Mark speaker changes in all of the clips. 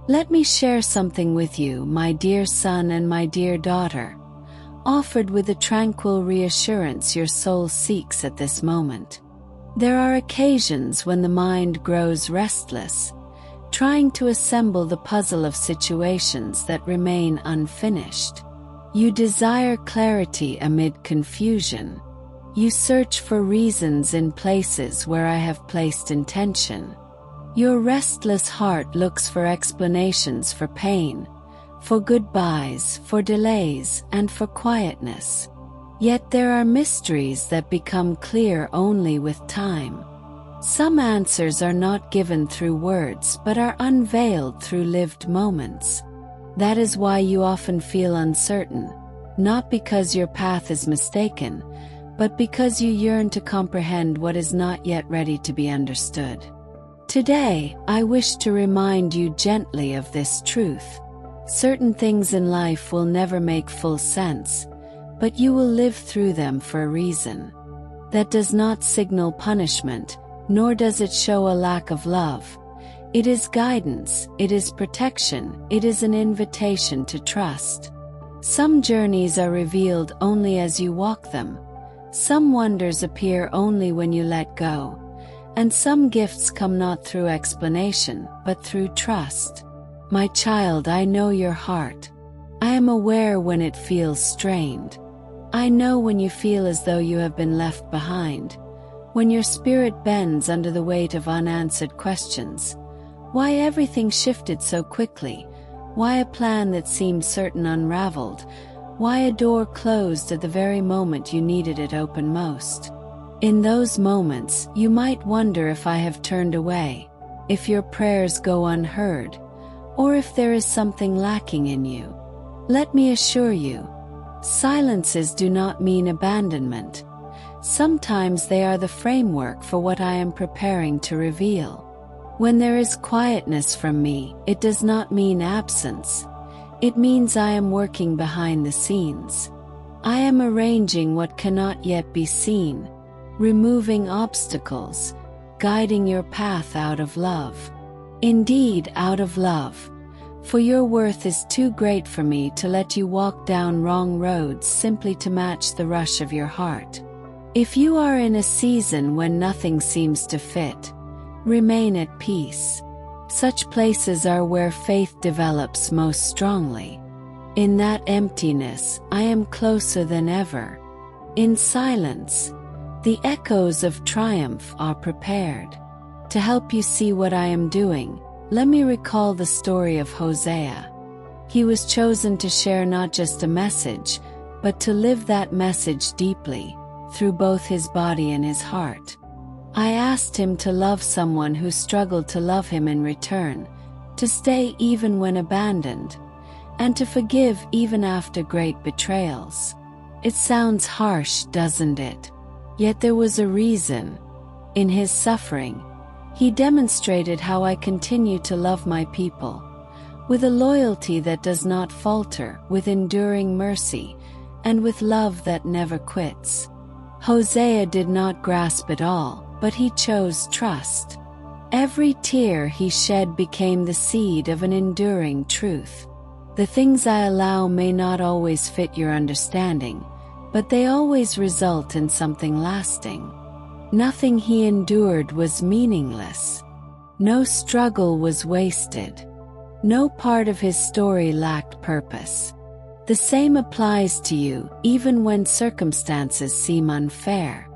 Speaker 1: Let me share something with you, my dear son and my dear daughter, offered with the tranquil reassurance your soul seeks at this moment. There are occasions when the mind grows restless, trying to assemble the puzzle of situations that remain unfinished. You desire clarity amid confusion. You search for reasons in places where I have placed intention. Your restless heart looks for explanations for pain, for goodbyes, for delays, and for quietness. Yet there are mysteries that become clear only with time. Some answers are not given through words but are unveiled through lived moments. That is why you often feel uncertain, not because your path is mistaken, but because you yearn to comprehend what is not yet ready to be understood. Today, I wish to remind you gently of this truth. Certain things in life will never make full sense, but you will live through them for a reason. That does not signal punishment, nor does it show a lack of love. It is guidance, it is protection, it is an invitation to trust. Some journeys are revealed only as you walk them. Some wonders appear only when you let go. And some gifts come not through explanation, but through trust. My child, I know your heart. I am aware when it feels strained. I know when you feel as though you have been left behind, when your spirit bends under the weight of unanswered questions. Why everything shifted so quickly? Why a plan that seemed certain unraveled? Why a door closed at the very moment you needed it open most? In those moments, you might wonder if I have turned away, if your prayers go unheard, or if there is something lacking in you. Let me assure you, silences do not mean abandonment. Sometimes they are the framework for what I am preparing to reveal. When there is quietness from me, it does not mean absence. It means I am working behind the scenes. I am arranging what cannot yet be seen, removing obstacles, guiding your path out of love. Indeed, out of love. For your worth is too great for me to let you walk down wrong roads simply to match the rush of your heart. If you are in a season when nothing seems to fit, remain at peace. Such places are where faith develops most strongly. In that emptiness, I am closer than ever. In silence, the echoes of triumph are prepared. To help you see what I am doing, let me recall the story of Hosea. He was chosen to share not just a message, but to live that message deeply, through both his body and his heart. I asked him to love someone who struggled to love him in return, to stay even when abandoned, and to forgive even after great betrayals. It sounds harsh, doesn't it? Yet there was a reason. In his suffering, he demonstrated how I continue to love my people, with a loyalty that does not falter, with enduring mercy, and with love that never quits. Hosea did not grasp it all, but he chose trust. Every tear he shed became the seed of an enduring truth. The things I allow may not always fit your understanding, but they always result in something lasting. Nothing he endured was meaningless. No struggle was wasted. No part of his story lacked purpose. The same applies to you, even when circumstances seem unfair.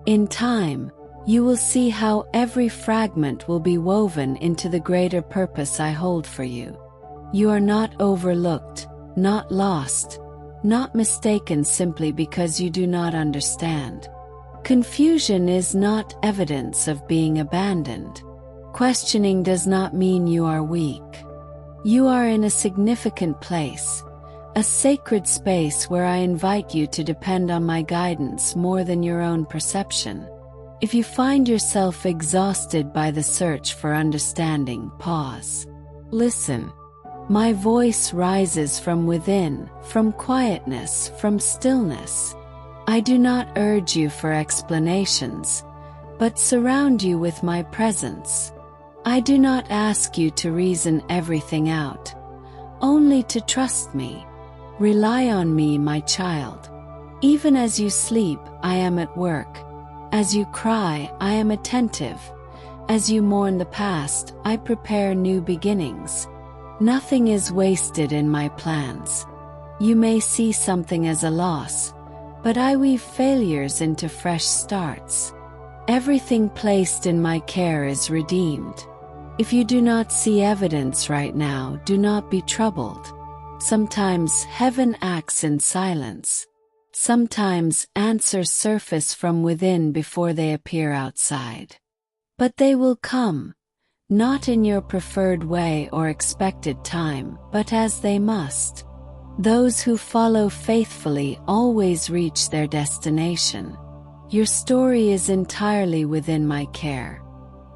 Speaker 1: In time, you will see how every fragment will be woven into the greater purpose I hold for you. You are not overlooked, not lost, not mistaken simply because you do not understand. Confusion is not evidence of being abandoned. Questioning does not mean you are weak. You are in a significant place, a sacred space where I invite you to depend on my guidance more than your own perception. If you find yourself exhausted by the search for understanding, pause. Listen. My voice rises from within, from quietness, from stillness. I do not urge you for explanations, but surround you with my presence. I do not ask you to reason everything out, only to trust me. Rely on me, my child. Even as you sleep, I am at work. As you cry, I am attentive. As you mourn the past, I prepare new beginnings. Nothing is wasted in my plans. You may see something as a loss, but I weave failures into fresh starts. Everything placed in my care is redeemed. If you do not see evidence right now, do not be troubled. Sometimes heaven acts in silence. Sometimes answers surface from within before they appear outside. But they will come, not in your preferred way or expected time, but as they must. Those who follow faithfully always reach their destination. Your story is entirely within my care.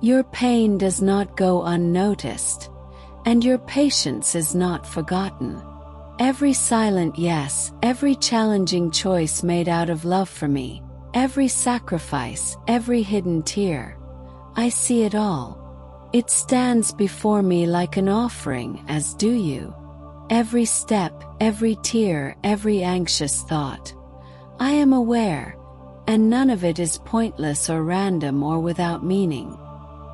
Speaker 1: Your pain does not go unnoticed, and your patience is not forgotten. Every silent yes, every challenging choice made out of love for me, every sacrifice, every hidden tear, I see it all. It stands before me like an offering, as do you. Every step, every tear, every anxious thought. I am aware, and none of it is pointless or random or without meaning.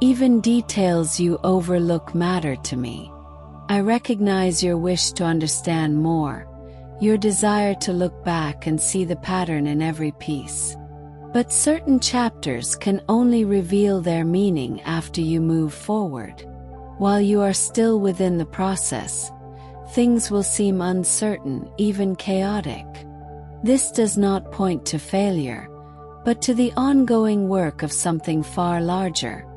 Speaker 1: Even details you overlook matter to me. I recognize your wish to understand more, your desire to look back and see the pattern in every piece. But certain chapters can only reveal their meaning after you move forward. While you are still within the process, things will seem uncertain, even chaotic. This does not point to failure, but to the ongoing work of something far larger.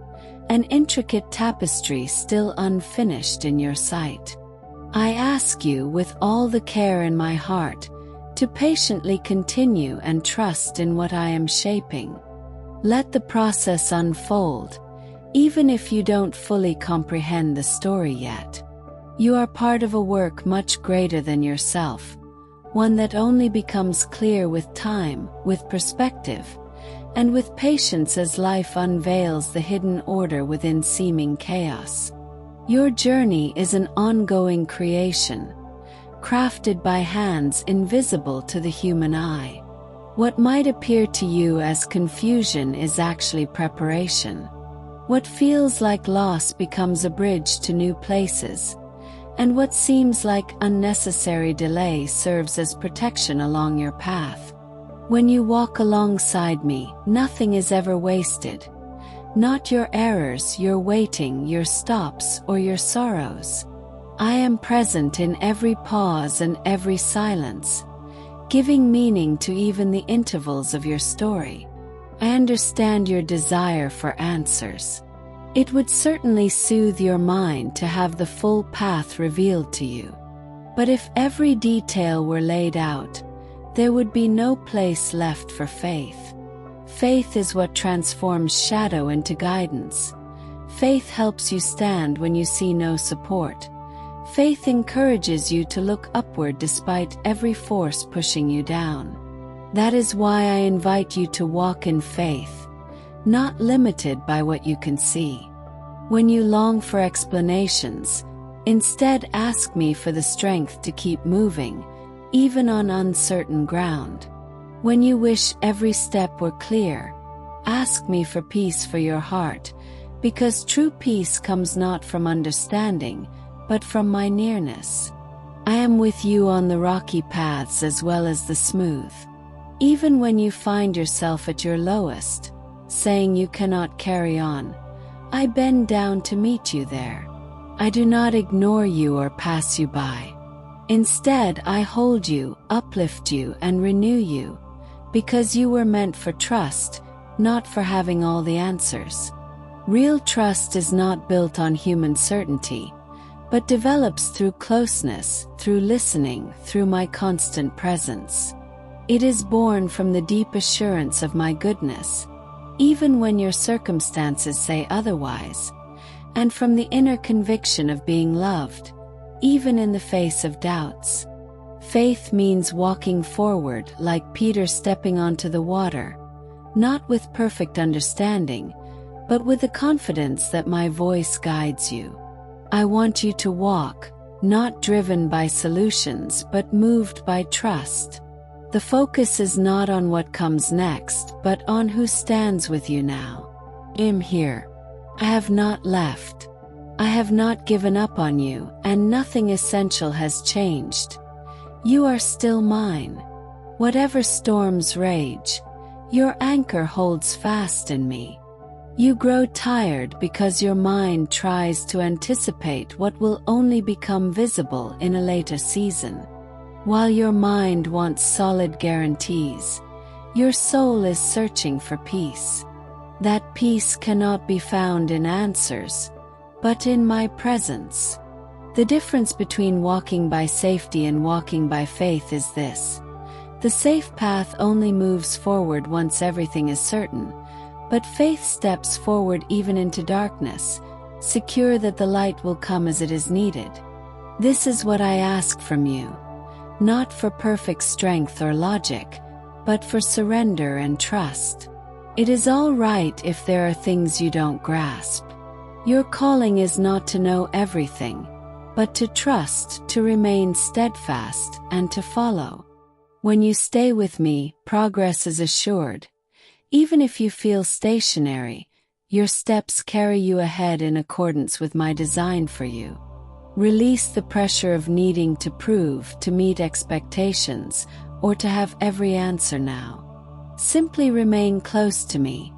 Speaker 1: An intricate tapestry still unfinished in your sight. I ask you with all the care in my heart to patiently continue and trust in what I am shaping. Let the process unfold, even if you don't fully comprehend the story yet. You are part of a work much greater than yourself, one that only becomes clear with time, with perspective, and with patience as life unveils the hidden order within seeming chaos. Your journey is an ongoing creation, crafted by hands invisible to the human eye. What might appear to you as confusion is actually preparation. What feels like loss becomes a bridge to new places, and what seems like unnecessary delay serves as protection along your path. When you walk alongside me, nothing is ever wasted. Not your errors, your waiting, your stops, or your sorrows. I am present in every pause and every silence, giving meaning to even the intervals of your story. I understand your desire for answers. It would certainly soothe your mind to have the full path revealed to you. But if every detail were laid out, there would be no place left for faith. Faith is what transforms shadow into guidance. Faith helps you stand when you see no support. Faith encourages you to look upward despite every force pushing you down. That is why I invite you to walk in faith, not limited by what you can see. When you long for explanations, instead ask me for the strength to keep moving, even on uncertain ground. When you wish every step were clear, ask me for peace for your heart, because true peace comes not from understanding, but from my nearness. I am with you on the rocky paths as well as the smooth. Even when you find yourself at your lowest, saying you cannot carry on, I bend down to meet you there. I do not ignore you or pass you by. Instead, I hold you, uplift you, and renew you, because you were meant for trust, not for having all the answers. Real trust is not built on human certainty, but develops through closeness, through listening, through my constant presence. It is born from the deep assurance of my goodness, even when your circumstances say otherwise, and from the inner conviction of being loved, even in the face of doubts. Faith means walking forward like Peter stepping onto the water, not with perfect understanding, but with the confidence that my voice guides you. I want you to walk, not driven by solutions but moved by trust. The focus is not on what comes next, but on who stands with you now. I am here. I have not left. I have not given up on you, and nothing essential has changed. You are still mine. Whatever storms rage, your anchor holds fast in me. You grow tired because your mind tries to anticipate what will only become visible in a later season. While your mind wants solid guarantees, your soul is searching for peace. That peace cannot be found in answers, but in my presence. The difference between walking by safety and walking by faith is this. The safe path only moves forward once everything is certain, but faith steps forward even into darkness, secure that the light will come as it is needed. This is what I ask from you, not for perfect strength or logic, but for surrender and trust. It is all right if there are things you don't grasp. Your calling is not to know everything, but to trust, to remain steadfast, and to follow. When you stay with me, progress is assured. Even if you feel stationary, your steps carry you ahead in accordance with my design for you. Release the pressure of needing to prove, to meet expectations, or to have every answer now. Simply remain close to me.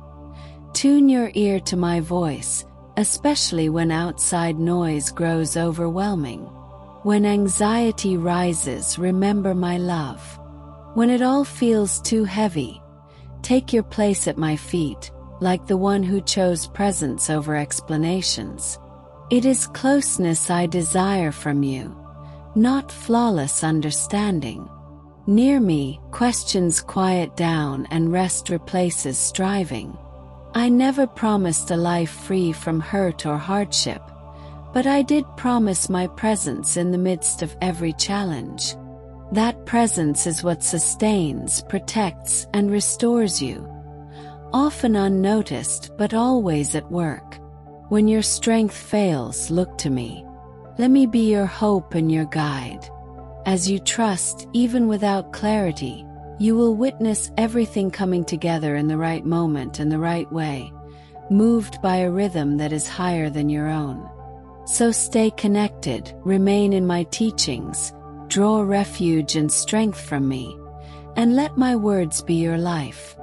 Speaker 1: Tune your ear to my voice, especially when outside noise grows overwhelming. When anxiety rises, remember my love. When it all feels too heavy, take your place at my feet, like the one who chose presence over explanations. It is closeness I desire from you, not flawless understanding. Near me, questions quiet down and rest replaces striving. I never promised a life free from hurt or hardship, but I did promise my presence in the midst of every challenge. That presence is what sustains, protects, and restores you. Often unnoticed, but always at work. When your strength fails, look to me. Let me be your hope and your guide. As you trust, even without clarity, you will witness everything coming together in the right moment and the right way, moved by a rhythm that is higher than your own. So stay connected, remain in my teachings, draw refuge and strength from me, and let my words be your life.